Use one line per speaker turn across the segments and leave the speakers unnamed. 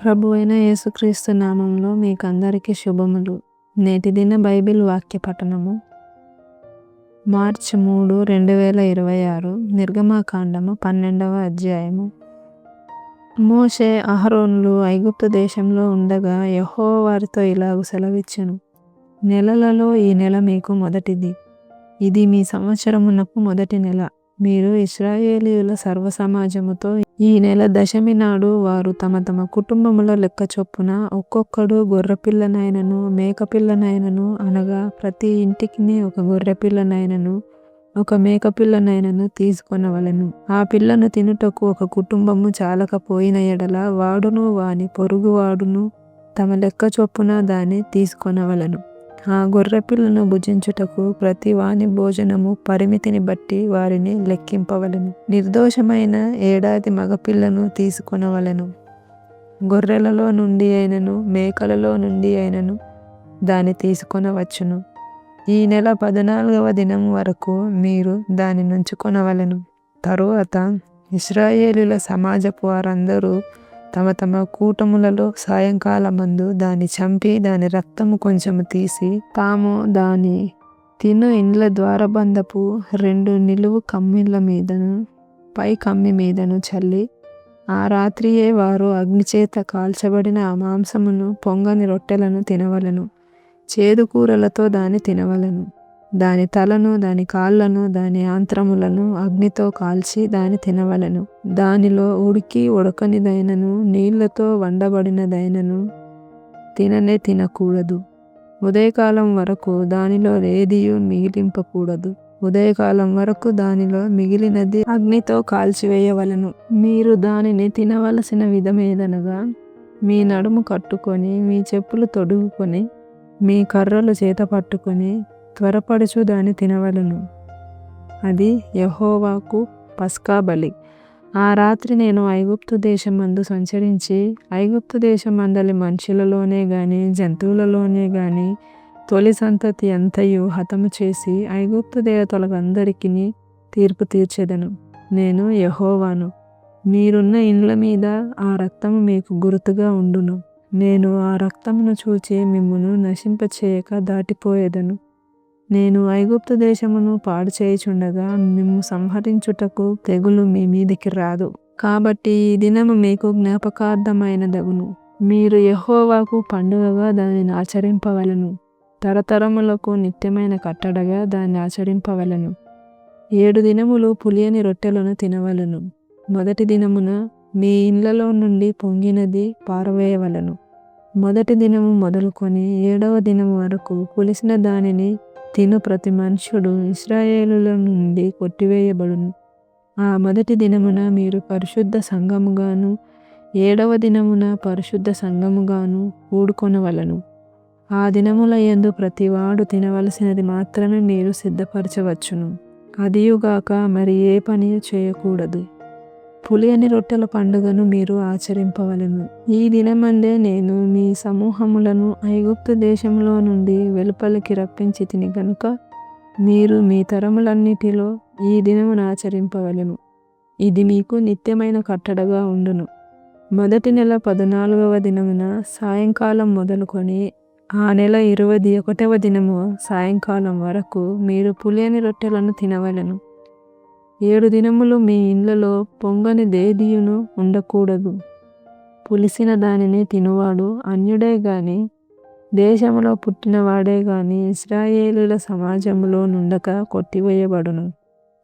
ప్రభువైన యేసుక్రీస్తు నామంలో మీకందరికీ శుభములు. నేటి దిన బైబిల్ వాక్య పఠనము మార్చి 3, 2026 నిర్గమకాండము 12వ అధ్యాయము. మోషే అహరోనులు ఐగుప్తు దేశంలో ఉండగా యెహోవా వారితో ఇలాగు సెలవిచ్చెను. నెలలలో ఈ నెల మీకు మొదటిది. ఇది మీ సంవత్సరమునకు మొదటి నెల. మీరు ఇశ్రాయేలీయుల సర్వ సమాజముతో ఈ నెల దశమి నాడు వారు తమ తమ కుటుంబముల లెక్క చొప్పున ఒక్కొక్కడు గొర్రెపిల్లనైనను మేకపిల్లనైనను, అనగా ప్రతి ఇంటికి ఒక గొర్రెపిల్లనైనను ఒక మేకపిల్లనైనను తీసుకొనవలెను. ఆ పిల్లను తినుటకు ఒక కుటుంబము చాలకపోయిన ఎడల వాడును వాని పొరుగువాడును తమ లెక్క చొప్పున దాన్ని తీసుకొనవలెను. ఆ గొర్రెపిల్లను భుజించుటకు ప్రతి వాని భోజనము పరిమితిని బట్టి వారిని లెక్కింపవలెను. నిర్దోషమైన ఏడాది మగపిల్లను తీసుకొనవలెను. గొర్రెలలో నుండి అయినను మేకలలో నుండి అయినను దాన్ని తీసుకొనవచ్చును. ఈ నెల 14వ దినం వరకు మీరు దాన్ని నుంచుకొనవలెను. తరువాత ఇశ్రాయేలీయుల సమాజపు వారందరూ తమ తమ కూటములలో సాయంకాలమందు దాన్ని చంపి దాని రక్తము కొంచెము తీసి తాము దాని తిను ఇండ్ల ద్వారబంధపు 2 నిలువు కమ్మిళ్ళ మీదను పై కమ్మి మీదను చల్లి, ఆ రాత్రియే వారు అగ్నిచేత కాల్చబడిన ఆ మాంసమును పొంగని రొట్టెలను తినవలెను. చేదు కూరలతో దాన్ని తినవలెను. దాని తలను, దాని కాళ్ళను, దాని ఆంత్రములను అగ్నితో కాల్చి దాన్ని తినవలెను. దానిలో ఉడికి ఉడకనిదైనను నీళ్లతో వండబడినదైనను తినకూడదు. ఉదయకాలం వరకు దానిలో ఏదియూ మిగిలింపకూడదు. ఉదయకాలం వరకు దానిలో మిగిలినది అగ్నితో కాల్చివేయవలెను. మీరు దానిని తినవలసిన విధమేదనగా, మీ నడుము కట్టుకొని, మీ చెప్పులు తొడుగుకొని, మీ కర్రలు చేత పట్టుకొని త్వరపడుచు దాన్ని తినవలెను. అది యెహోవాకు పస్కా బలి. ఆ రాత్రి నేను ఐగుప్తు దేశమందు సంచరించి ఐగుప్తు దేశమందలి మనుషులలోనే గాని జంతువులలోనే గాని తొలి సంతతి అంతయు హతము చేసి ఐగుప్తు దేవతలకందరికిని తీర్పు తీర్చెదను. నేను యెహోవాను. మీరున్న ఇండ్ల మీద ఆ రక్తము మీకు గుర్తుగా ఉండును. నేను ఆ రక్తమును చూచి మిమ్మును నశింపచేయక దాటిపోయేదను. నేను ఐగుప్తు దేశమును పాడు చేయుచుండగా మిమ్ము సంహరించుటకు తెగులు మీ మీదికి రాదు. కాబట్టి ఈ దినము మీకు జ్ఞాపకార్థమైనదగును. మీరు యెహోవాకు పండుగగా దానిని ఆచరింపవలెను. తరతరములకు నిత్యమైన కట్టడగా దాన్ని ఆచరింపవలెను. 7 దినములు పులియని రొట్టెలను తినవలెను. మొదటి దినమున మీ ఇండ్లలో నుండి పొంగినది పారవేయవలెను. మొదటి దినము మొదలుకొని 7వ దినము వరకు పులిసిన దానిని తిను ప్రతి మనుష్యుడు ఇశ్రాయేలుల నుండి కొట్టివేయబడును. ఆ మొదటి దినమున మీరు పరిశుద్ధ సంఘముగాను 7వ దినమున పరిశుద్ధ సంఘముగాను కూడుకొనవలెను. ఆ దినముల యందు ప్రతివాడు తినవలసినది మాత్రమే మీరు సిద్ధపరచవచ్చును. అదియుగాక మరి ఏ పని చేయకూడదు. పులియని రొట్టెల పండుగను మీరు ఆచరింపవలెను. ఈ దినమందే నేను మీ సమూహములను ఐగుప్తు దేశంలో నుండి వెలుపలికి రప్పించి తిని గనుక మీరు మీ తరములన్నిటిలో ఈ దినమును ఆచరింపవలెను. ఇది మీకు నిత్యమైన కట్టడగా ఉండును. మొదటి నెల 14వ దినమున సాయంకాలం మొదలుకొని ఆ నెల 21వ దినము సాయంకాలం వరకు మీరు పులియని రొట్టెలను తినవలెను. 7 దినములు మీ ఇండ్లలో పొంగని దేదియును ఉండకూడదు. పులిసిన దానిని తినువాడు అన్యుడే గాని దేశములో పుట్టినవాడే గాని ఇశ్రాయేలీయుల సమాజములో నుండక కొట్టివేయబడును.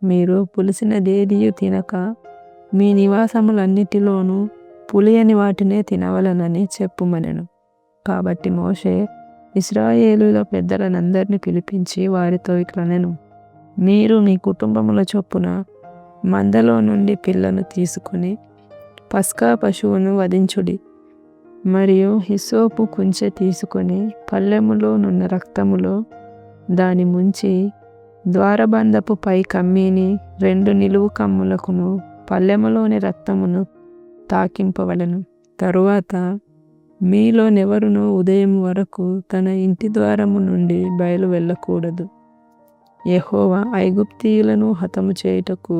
మీరు పులిసిన దేదియు తినక మీ నివాసములన్నిటిలోనూ పులియని వాటినే తినవలెనని చెప్పుమనెను. కాబట్టి మోషే ఇశ్రాయేలీయుల పెద్దలనందరినీ పిలిపించి వారితో ఇట్లనెను. మీరు మీ కుటుంబముల చొప్పున మందలో నుండి పిల్లను తీసుకుని పస్కా పశువును వధించుడి. మరియు హిస్సోపు కుంచె తీసుకొని పళ్ళెములో నున్న రక్తములో దాని ముంచి ద్వారబంధపు పై కమ్మీని 2 నిలువు కమ్ములకును పళ్ళెములోని రక్తమును తాకింపవలెను. తరువాత మీలోనెవరునూ ఉదయం వరకు తన ఇంటి ద్వారము నుండి బయలు వెళ్ళకూడదు. యెహోవా ఐగుప్తీయులను హతము చేయుటకు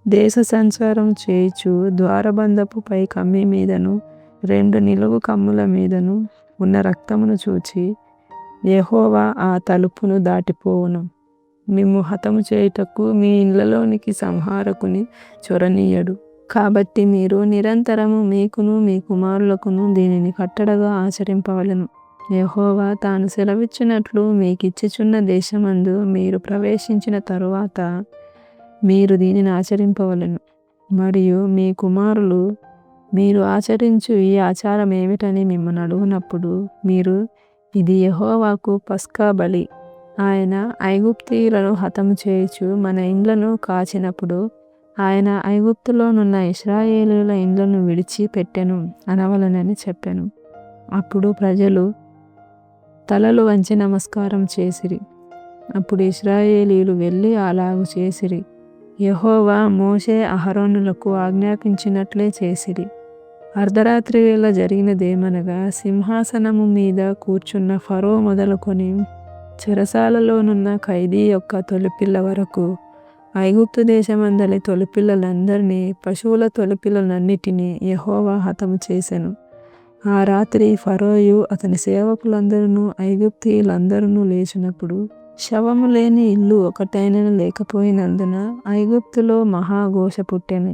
దేశ సంచారం చేయుచు ద్వారబంధపు పై కమ్మి మీదను 2 నిలువు కమ్ముల మీదను ఉన్న రక్తమును చూచి యెహోవా ఆ తలుపును దాటిపోవును. మిమ్ము హతము చేయుటకు మీ ఇండ్లలోనికి సంహారకుని చొరనీయడు. కాబట్టి మీరు నిరంతరము మీకును మీ కుమారులకును దీనిని కట్టడగా ఆచరింపవలెను. యెహోవా తాను సెలవిచ్చినట్లు మీకిచ్చుచున్న దేశమందు మీరు ప్రవేశించిన తరువాత మీరు దీనిని ఆచరింపవలెను. మరియు మీ కుమారులు మీరు ఆచరించు ఈ ఆచారం ఏమిటని మిమ్మల్ని అడుగునప్పుడు మీరు ఇది యెహోవాకు పస్కా బలి. ఆయన ఐగుప్తీయులను హతము చేయుచు మన ఇండ్లను కాచినప్పుడు ఆయన ఐగుప్తులోనున్న ఇశ్రాయేలీయుల ఇండ్లను విడిచి పెట్టెను అనవలెనని చెప్పెను. అప్పుడు ప్రజలు తలలు వంచి నమస్కారం చేసిరి. అప్పుడు ఇశ్రాయేలీయులు వెళ్ళి అలాగు చేసిరి. యెహోవా మోషే అహరోనులకు ఆజ్ఞాపించినట్లే చేసిరి. అర్ధరాత్రి వేళ జరిగినదేమనగా సింహాసనము మీద కూర్చున్న ఫరో మొదలుకొని చెరసాలలోనున్న ఖైదీ యొక్క తొలిపిల్ల వరకు ఐగుప్తు దేశమందలి తొలిపిల్లలందరినీ పశువుల తొలిపిల్లలన్నిటినీ యెహోవా హతము చేసెను. ఆ రాత్రి ఫరోయు అతని సేవకులందరూ ఐగుప్తీయులందరూ లేచినప్పుడు శవము లేని ఇల్లు ఒకటైనను లేకపోయినందున ఐగుప్తులో మహాఘోష పుట్టెను.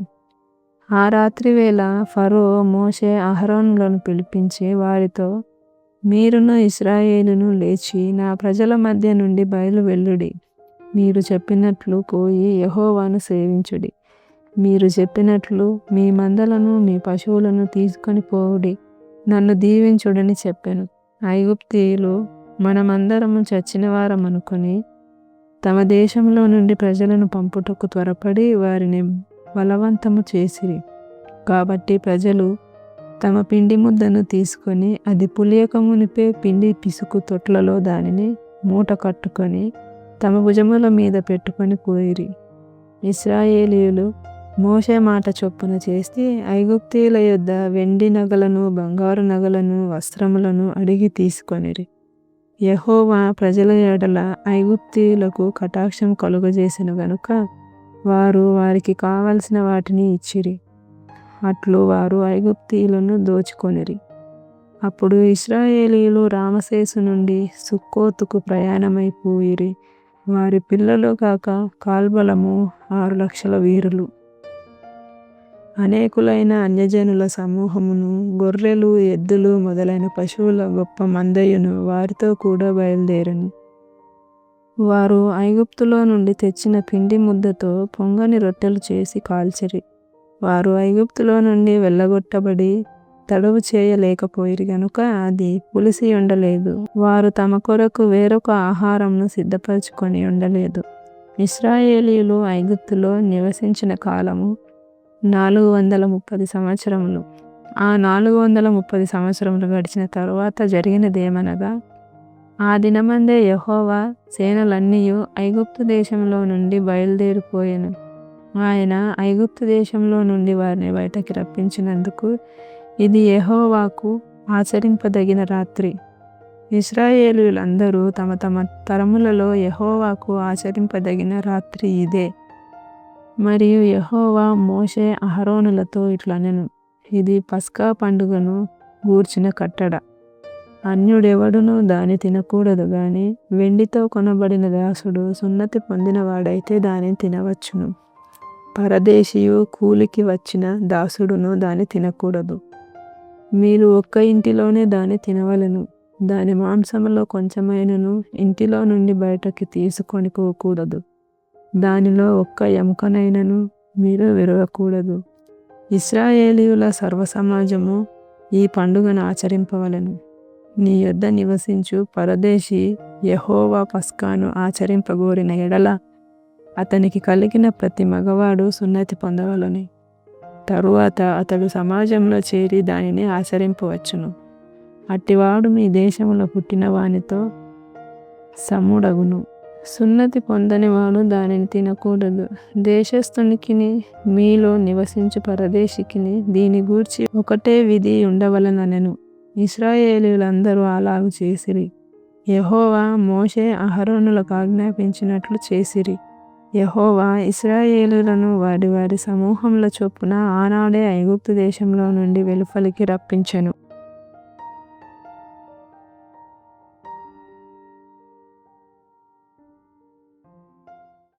ఆ రాత్రి వేళ ఫరో మోషే అహరోనులను పిలిపించి వారితో, మీరును ఇశ్రాయేలును లేచి నా ప్రజల మధ్య నుండి బయలు వెళ్ళుడి. మీరు చెప్పినట్లు పోయి యెహోవాను సేవించుడి. మీరు చెప్పినట్లు మీ మందలను మీ పశువులను తీసుకొని పోవుడి. నన్ను దీవించుడని చెప్పెను. ఐగుప్తీయులు మనమందరము చచ్చిన వారమనుకొని తమ దేశంలో నుండి ప్రజలను పంపుటకు త్వరపడి వారిని బలవంతము చేసిరి. కాబట్టి ప్రజలు తమ పిండి ముద్దను తీసుకొని అది పులియక మునిపే పిండి పిసుకు తొట్లలో దానిని మూట కట్టుకొని తమ భుజముల మీద పెట్టుకొని పోయిరి. ఇశ్రాయేలీయులు మోషే మాట చొప్పున చేసి ఐగుప్తీయుల యొద్ద వెండి నగలను బంగారు నగలను వస్త్రములను అడిగి తీసుకొనిరి. యెహోవా ప్రజల ఎడల ఐగుప్తీయులకు కటాక్షం కలుగజేసెను గనుక వారు వారికి కావలసిన వాటిని ఇచ్చిరి. అట్లు వారు ఐగుప్తీయులను దోచుకొనిరి. అప్పుడు ఇశ్రాయేలీయులు రామసేసు నుండి సుక్కోతుకు ప్రయాణమైపోయిరి. వారి పిల్లలు కాక కాల్బలము 6,00,000 వీరులు. అనేకులైన అన్యజనుల సమూహమును గొర్రెలు ఎద్దులు మొదలైన పశువుల గొప్ప మందయును వారితో కూడా బయలుదేరెను. వారు ఐగుప్తులో నుండి తెచ్చిన పిండి ముద్దతో పొంగని రొట్టెలు చేసి కాల్చిరి. వారు ఐగుప్తులో నుండి వెళ్ళగొట్టబడి తడవు చేయలేకపోయిరి గనుక అది పులిసి ఉండలేదు. వారు తమ కొరకు వేరొక ఆహారంను సిద్ధపరచుకొని ఉండలేదు. ఇశ్రాయేలీయులు ఐగుప్తులో నివసించిన కాలము 430 సంవత్సరములు. ఆ 430 సంవత్సరములు గడిచిన తరువాత జరిగినదేమనగా ఆ దినమందే యెహోవా సేనలన్నీయు ఐగుప్తు దేశంలో నుండి బయలుదేరిపోయెను. ఆయన ఐగుప్తు దేశంలో నుండి వారిని బయటకి రప్పించినందుకు ఇది యెహోవాకు ఆచరింపదగిన రాత్రి. ఇశ్రాయేలీయులందరూ తమ తమ తరములలో యెహోవాకు ఆచరింపదగిన రాత్రి ఇదే. మరియు యెహోవా మోషే అహరోనులతో ఇట్లనెను, ఇది పస్కా పండుగను గూర్చిన కట్టడ. అన్యుడెవడును దాని తినకూడదు గాని వెండితో కొనబడిన దాసుడు సున్నతి పొందినవాడైతే దానిని తినవచ్చును. పరదేశియు కూలికి వచ్చిన దాసుడును దాన్ని తినకూడదు. మీరు ఒక్క ఇంటిలోనే దాన్ని తినవలెను. దాని మాంసములో కొంచెమైనను ఇంటిలో నుండి బయటకి తీసుకొని పోకూడదు. దానిలో ఒక్క ఎముకనైనను మీరు విరవకూడదు. ఇశ్రాయేలీయుల సర్వసమాజము ఈ పండుగను ఆచరింపవలెను. నీ యొద్ద నివసించు పరదేశి యెహోవా పస్కాను ఆచరింపగోరిన ఎడల అతనికి కలిగిన ప్రతి మగవాడు సున్నతి పొందవలెను. తరువాత అతడు సమాజంలో చేరి దానిని ఆచరింపవచ్చును. అట్టివాడు మీ దేశంలో పుట్టిన వానితో సముడగును. సున్నతి పొందని వాడు దానిని తినకూడదు. దేశస్థునికిని మీలో నివసించు పరదేశికిని దీని గూర్చి ఒకటే విధి ఉండవలననెను. ఇశ్రాయేలీయులందరూ అలాగు చేసిరి. యెహోవా మోషే అహరోనులకు ఆజ్ఞాపించినట్లు చేసిరి. యెహోవా ఇశ్రాయేలీయులను వారి వారి సమూహముల చొప్పున ఆనాడే ఐగుప్తు దేశంలో నుండి వెలుపలికి రప్పించెను.